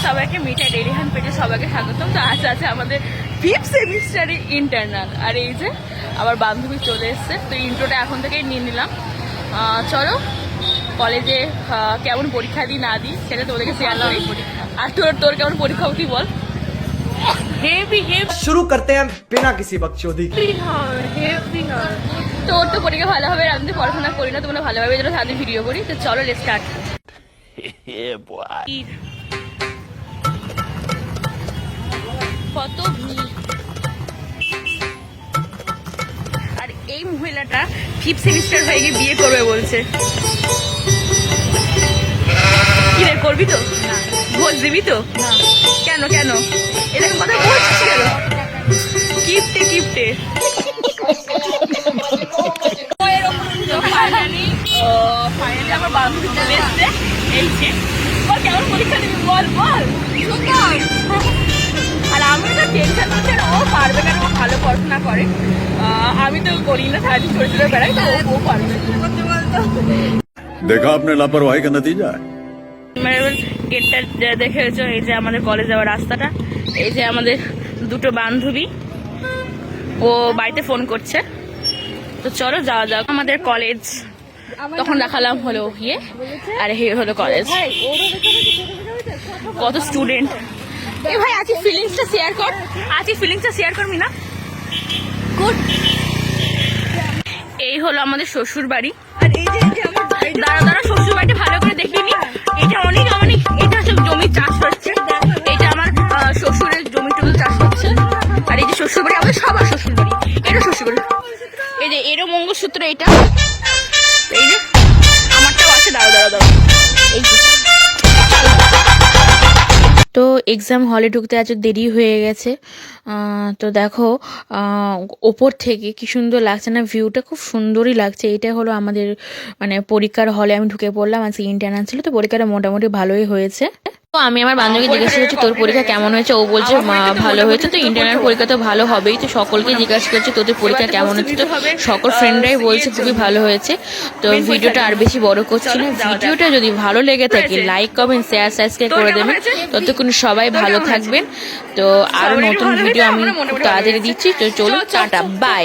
সবাইকে মিঠাই daily hand পেজে সবাইকে স্বাগতম। তো আজ আছে আমাদের 5th সেমিস্টারের ইন্টারনাল, আর এই যে আমার বান্ধবী চলে এসছে। তো ইন্ট্রোটা এখন থেকেই নিয়ে নিলাম। চলো কলেজে কেমন পরীক্ষা দিই না দিই সেটা তোমাদেরকে শেয়ার করি। আর তোর কেমন পরীক্ষা তুই বল। হেভি शुरू करते हैं बिना किसी बकचोदी के। তো ওর তো পরীক্ষা ভালো হবে, আমি তো পড়াশোনা করি না, তোমরা ভালোভাবে যেন সারাদিন ভিডিও করি। তো চলো লেটস স্টার্ট। কত ভিড়। আর এই মহিলাটা 5th সেমিস্টার হয়ে গিয়ে বিয়ে করবে বলছে। কি রে, করবি তো? ভোজ দিবি তো? কেন কেন এরকম কথা বলছিস কেন? কিপটে ফাইনালি আমার বান্ধবী চলে এসছে। এই যে বল কেমন পরীক্ষা দিবি, বল বল। আর আমি তো টেনশন করছি, ও পারবে কেন, ও ভালো পড়াশোনা করে। আমি তো করি না, সারাদিন ছোট ছোট বেড়াই, তো ও পারবে। देखा आपने लापरवाही का नतीजा है। গেটটা দেখেছো, এই যে আমাদের কলেজ যাওয়ার রাস্তাটা। এই যে আমাদের দুটো বান্ধবী, ও বাড়িতে ফোন করছে। তো চলো যাওয়া যাক আমাদের কলেজ। তখন দেখালাম হলো ইয়ে, আর এই হলো কলেজ। কত স্টুডেন্ট। এই ভাই আজকে ফিলিংসটা শেয়ার কর, শেয়ার করবি না? গুড। এই হলো আমাদের শ্বশুর বাড়ি। আর এই যে দাঁড়া শ্বশুর বাড়িটা ভালো করে দেখিয়ে নি। এটা অনেক এটা সব জমি চাষ হচ্ছে। এটা আমার শ্বশুরের জমি টমি চাষ হচ্ছে। আর এই যে শ্বশুর বাড়ি, আমাদের সবার শ্বশুর বাড়ি। এটা শ্বশুর বাড়ি। এই যে এরও মঙ্গলসূত্র, এটা এই যে আমারটাও আছে। দাঁড়া এই যে। তো এক্সাম হলে ঢুকতে আজ দেরি হয়ে গেছে। তো দেখো ওপর থেকে কি সুন্দর লাগছে না, ভিউটা খুব সুন্দরই লাগছে। এটা হলো আমাদের মানে পরীক্ষার হলে আমি ঢুকে পড়লাম। আজকে ইন্টারনাল ছিল, তো পরীক্ষাটা মোটামুটি ভালোই হয়েছে। তো আমি আমার বান্ধবীকে জিজ্ঞাসা করছি তোর পরীক্ষা কেমন হয়েছে, ও বলছে ভালো হয়েছে। তো ইন্টারনাল পরীক্ষা তো ভালো হবেই। তো সকলকে জিজ্ঞাসা করছি তোদের পরীক্ষা কেমন হচ্ছে, তো সকল ফ্রেন্ডরাই বলছে খুবই ভালো হয়েছে। তো ভিডিওটা আর বেশি বড় করছি না। ভিডিওটা যদি ভালো লেগে থাকে লাইক কমেন্ট শেয়ার সাবস্ক্রাইব করে দেবেন। ততক্ষণ সবাই ভালো থাকবেন। তো আরো নতুন ভিডিও আমি খুব তাড়াতাড়ি দিচ্ছি। তো চলো টাটা বাই।